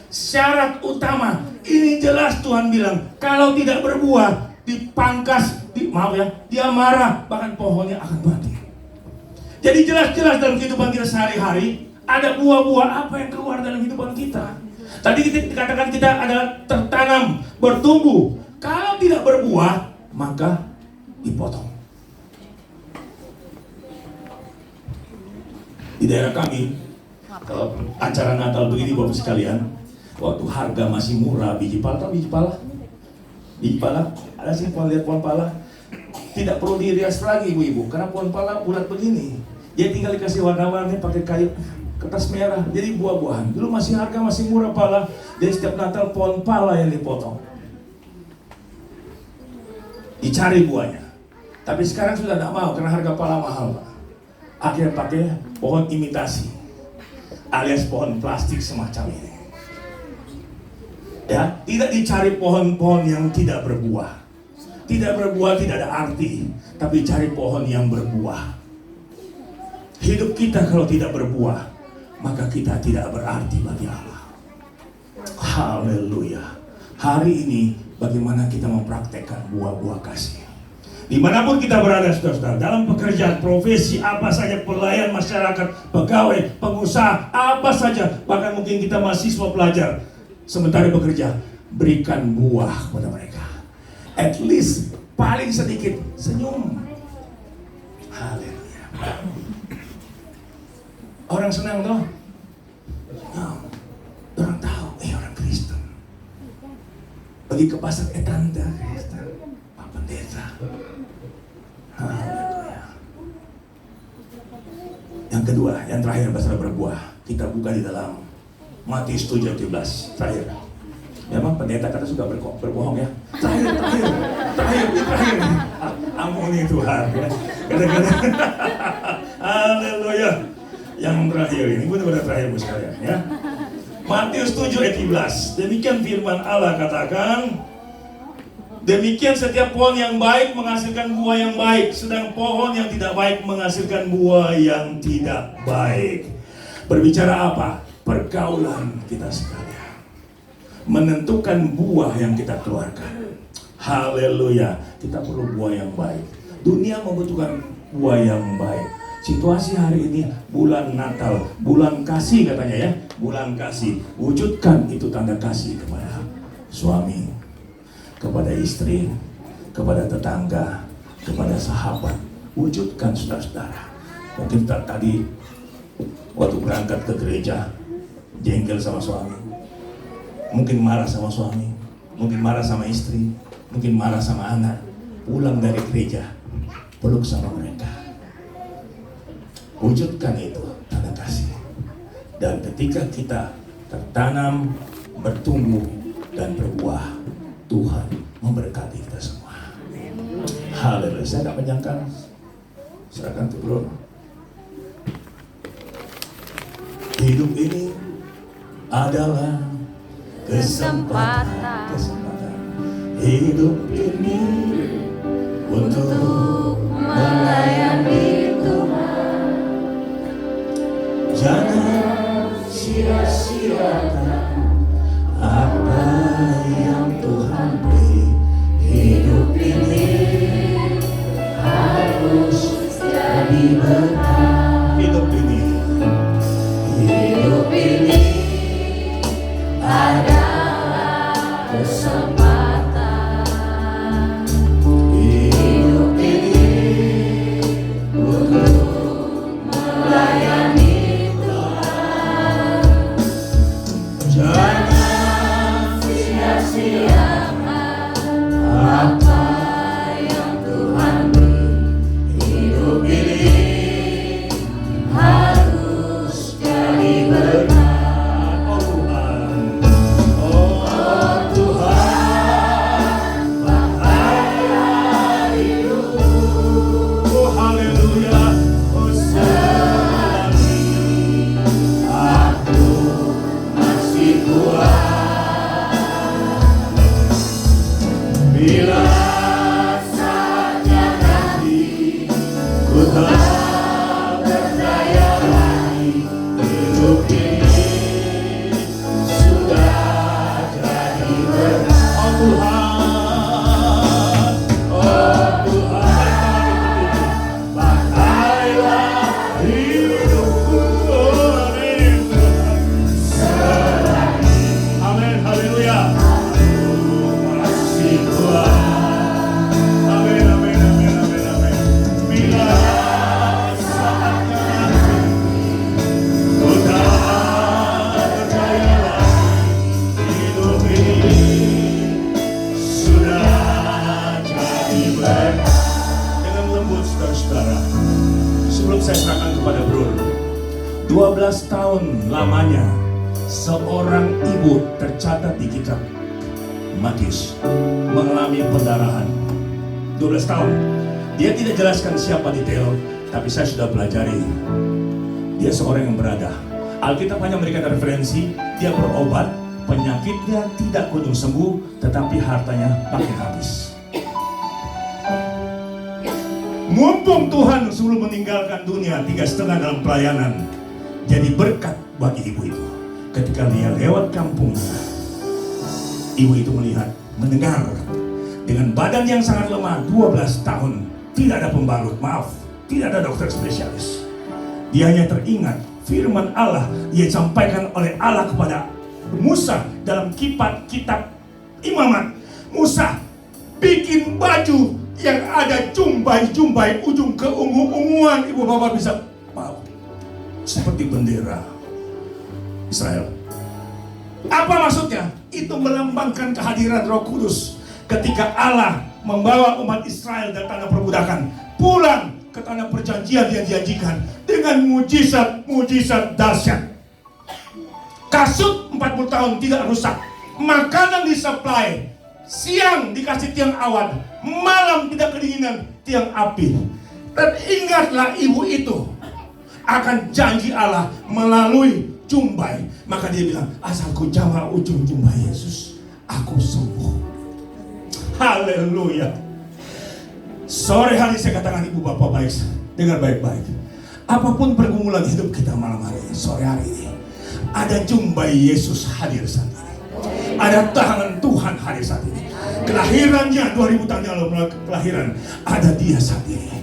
Syarat utama. Ini jelas Tuhan bilang, kalau tidak berbuah, dipangkas, dia marah, bahkan pohonnya akan mati. Jadi jelas-jelas dalam kehidupan kita sehari-hari, ada buah-buah apa yang keluar dalam kehidupan kita. Tadi kita dikatakan kita adalah tertanam, bertumbuh. Kalau tidak berbuah, maka dipotong. Di daerah kami, kalau acara Natal begini Bapak sekalian, waktu harga masih murah, biji pala, tahu biji pala? Biji pala, ada sih lihat pohon pala. Tidak perlu dirias lagi ibu-ibu, karena pohon pala bulat begini. Dia tinggal dikasih warna-warni pakai kayu kertas merah, jadi buah-buahan. Dulu masih harga masih murah pala, jadi setiap Natal pohon pala yang dipotong. Dicari buahnya. Tapi sekarang sudah tidak mau karena harga pala mahal, Pak. Akhirnya pakai pohon imitasi, alias pohon plastik semacam ini. Ya, tidak dicari pohon-pohon yang tidak berbuah. Tidak berbuah tidak ada arti, tapi cari pohon yang berbuah. Hidup kita kalau tidak berbuah, maka kita tidak berarti bagi Allah. Haleluya. Hari ini bagaimana kita mempraktekkan buah-buah kasih. Dimanapun kita berada, saudara-saudara, dalam pekerjaan, profesi, apa saja, pelayan masyarakat, pegawai, pengusaha, apa saja, bahkan mungkin kita mahasiswa pelajar, sementara bekerja, berikan buah kepada mereka. At least, paling sedikit, senyum. Haleluya. Orang senang toh? Nah, orang tahu, orang Kristen. Pergi ke pasar, tanda Kristen, Pak Pendeta. Haleluya. Yang kedua, yang terakhir masalah berbuah. Kita buka di dalam Matius 7:17 terakhir. Ya Bang, pendeta kata suka berbohong ya. Terakhir. Ampuni Tuhan ya. Kadang-kadang. Haleluya. Yang terakhir ini benar-benar terakhir Bu sekalian ya. Matius 7:17. Demikian firman Allah katakan, demikian setiap pohon yang baik menghasilkan buah yang baik, sedang pohon yang tidak baik menghasilkan buah yang tidak baik. Berbicara apa? Pergaulan kita sekalian menentukan buah yang kita keluarkan. Haleluya. Kita perlu buah yang baik. Dunia membutuhkan buah yang baik. Situasi hari ini bulan Natal, bulan kasih katanya ya, bulan kasih. Wujudkan itu tanda kasih kepada suami, kepada istri, kepada tetangga, kepada sahabat. Wujudkan saudara-saudara. Mungkin tadi waktu berangkat ke gereja jengkel sama suami, mungkin marah sama suami, mungkin marah sama istri, mungkin marah sama anak. Pulang dari gereja, peluk sama mereka. Wujudkan itu tanda kasih. Dan ketika kita tertanam, bertumbuh, dan berbuah, Tuhan memberkati kita semua. Haleluya. Saya tidak menyangka. Serahkan tuh bro. Hidup ini adalah kesempatan. Hidup ini untuk melayani Tuhan. Jangan sia-siakan apa yang Tuhan beri. Hidup ini harus jadi berkah. Hidup ini adalah kesempatan. Hidup ini untuk melayani Tuhan. Jangan sia-siakan apa yang Tuhan beri. Hidup ini harus jadi berkat. Oh Tuhan, pakailah hidupku. Oh haleluya. Oh selagi aku masih kuat, bila saatnya nanti ku tak berdaya lagi, hidup ini sudah jadi berkah. Oh Tuhan, pakailah hidupku. Amin Tuhan. Selagi, amin, haleluya, aku masih kuat. Amin, amin, amin, amin, amin. Bila saatnya nanti ku tak berdaya lagi, hidup ini sudah jadi berkah. Dengan lembut saudara-saudara, sebelum saya serahkan kepada Bro, 12 tahun lamanya seorang ibu tercatat di kitab Matius mengalami pendarahan. 12 tahun. Dia tidak jelaskan siapa detail, tapi saya sudah pelajari. Dia seorang yang berada. Alkitab hanya memberikan referensi, dia berobat, penyakitnya tidak kunjung sembuh, tetapi hartanya makin habis. Mumpung Tuhan sebelum meninggalkan dunia 3,5 dalam pelayanan, jadi berkat bagi ibu itu. Ketika dia lewat kampungnya, ibu itu melihat, mendengar, dengan badan yang sangat lemah, 12 tahun, tidak ada pembalut, tidak ada dokter spesialis. Dia hanya teringat firman Allah yang disampaikan oleh Allah kepada Musa dalam kitab Imamat. Musa bikin baju yang ada jumbai ujung ke ungu-unguan. Ibu bapak bisa mau seperti bendera Israel. Apa maksudnya? Itu melambangkan kehadiran Roh Kudus ketika Allah membawa umat Israel dari tanah perbudakan pulang ke tanah perjanjian yang dijanjikan dengan mujizat dahsyat. Kasut 40 tahun tidak rusak, makanan disuplai, siang dikasih tiang awan, malam tidak kedinginan tiang api. Dan ingatlah ibu itu akan janji Allah melalui jumbai. Maka dia bilang, asal ku jamah ujung jumbai Yesus, aku sembuh. Haleluya. Sore hari saya katakan ibu bapak baik, dengar baik-baik. Apapun pergumulan hidup kita malam hari ini, sore hari ini, ada jumbai Yesus hadir saat ini. Ada tangan Tuhan hadir saat ini. Kelahirannya 2000 tahun yang lalu, kelahiran, ada dia saat ini.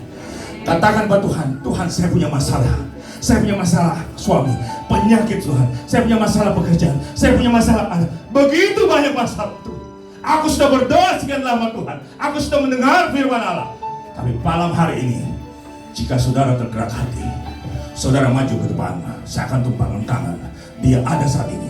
Katakan buat Tuhan, Tuhan saya punya masalah. Saya punya masalah suami, penyakit Tuhan. Saya punya masalah pekerjaan. Saya punya masalah anak. Begitu banyak masalah Tuhan. Aku sudah berdoa sekian lama Tuhan. Aku sudah mendengar firman Allah. Tapi malam hari ini, jika saudara tergerak hati, saudara maju ke depan, saya akan tumpangkan tangan. Dia ada saat ini.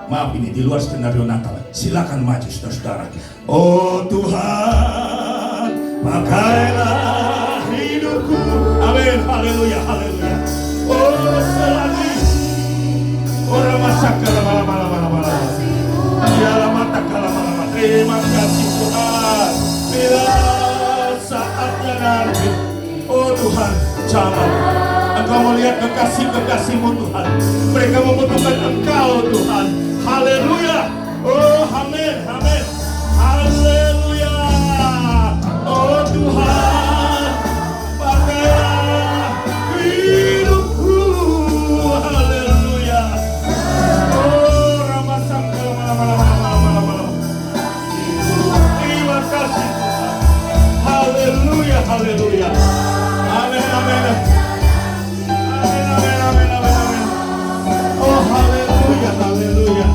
Maaf, ini di luar skenario Natal. Silakan maju saudara-saudara. Oh Tuhan, pakailah hidupku. Amin, haleluya, haleluya. Oh selagi orang masak malam-malam. Dialah mata malam-malam. Terima kasih Tuhan. Bila saatnya nanti, oh Tuhan, jangan Engkau melihat kekasih-kekasih-Mu Tuhan. Mereka membutuhkan Engkau Tuhan. Haleluya. Oh amin, amin. Haleluya. Oh Tuhan, pakailah hidupku. Haleluya. Oh ramasangka malam-malam. Terima kasih Tuhan. Haleluya, haleluya. Amin, amin. Oh haleluya, haleluya.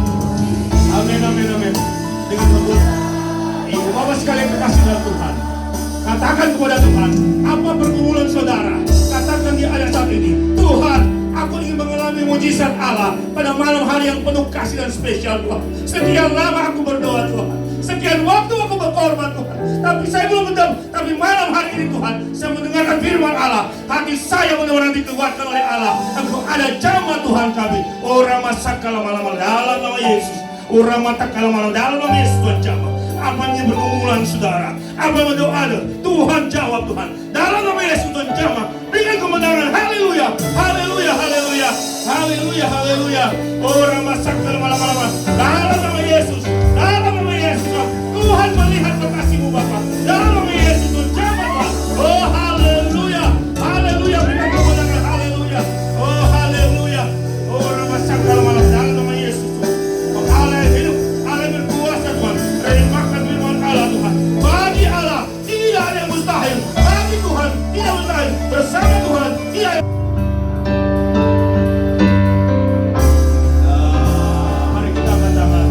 Amin, amin, amin. Dengan lembut, ibu bapak sekalian kekasih dalam Tuhan, katakan kepada Tuhan, apa pergumulan saudara, katakan di ayat saat ini, Tuhan, aku ingin mengalami mujizat Allah pada malam hari yang penuh kasih dan spesial Tuhan. Sekian lama aku berdoa Tuhan, sekian waktu aku berkorban Tuhan, tapi saya belum berdoa. Tapi malam hari ini Tuhan, saya mendengarkan firman Allah. Hati saya benar-benar dikuatkan oleh Allah. Engkau ada jamah Tuhan kami. Oh ramasakala malam dalam nama Yesus. Oh ramatakala malam dalam nama Yesus Tuhan jamah. Apa yang bergumulan saudara, apa yang berdoa Tuhan jawab Tuhan. Dalam nama Yesus Tuhan jamah. Berikan kemenangan. Haleluya, haleluya, haleluya, haleluya, haleluya. Oh ramasakala malam dalam nama Yesus. Dalam nama Yesus Tuhan melihat kekasih-Mu Bapa. Dalam nama Yesus Tuhan jamah Tuhan. Oh haleluya, haleluya, berikan kemenangan. Haleluya, oh haleluya. Oh ramasakala malam dalam nama Yesus Tuhan. Oh Allah yang hidup, Allah yang berkuasa Tuhan. Terimakan firman Allah Tuhan. Bagi Allah tidak ada yang mustahil. Bagi Tuhan tidak mustahil. Bersama Tuhan tidak. Mari kita angkat tangan.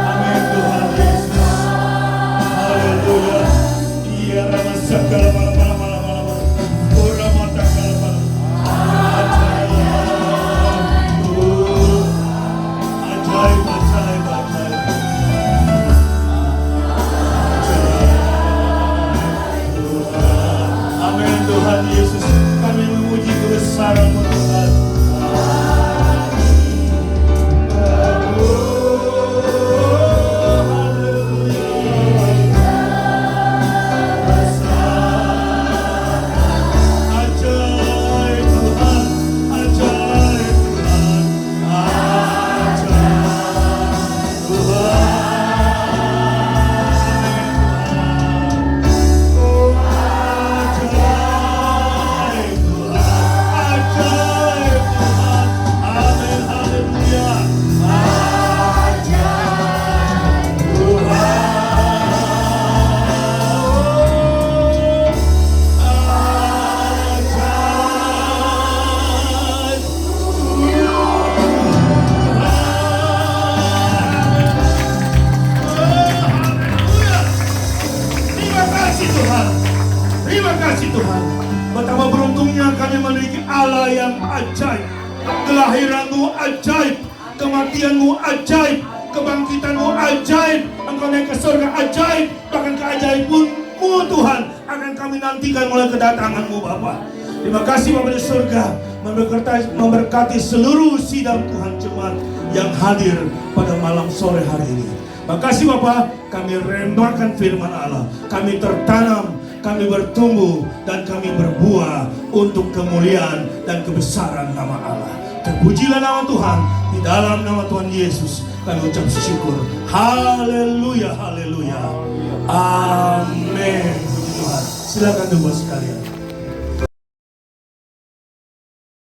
Amin Tuhan Yesus. Haleluya. Iya ramasakala malam. Oh ramatakala malam. Ajaib, ajaib, ajaib. Tuhan. Betapa beruntungnya kami memiliki Allah yang ajaib. Kelahiran-Mu ajaib, kematian-Mu ajaib, kebangkitan-Mu ajaib, Engkau naik ke surga ajaib. Bahkan keajaiban-Mu Tuhan akan kami nantikan mulai kedatangan-Mu Bapa. Terima kasih Bapa di surga, memberkati seluruh sidang Tuhan jemaat yang hadir pada malam sore hari ini. Makasih Bapa, kami rembakan firman Allah, kami tertanam, kami bertumbuh, dan kami berbuah untuk kemuliaan dan kebesaran nama Allah. Terpujilah nama Tuhan, di dalam nama Tuhan Yesus kami ucap syukur. Haleluya, haleluya. Amin. Puji Tuhan. Silakan duduk sekalian.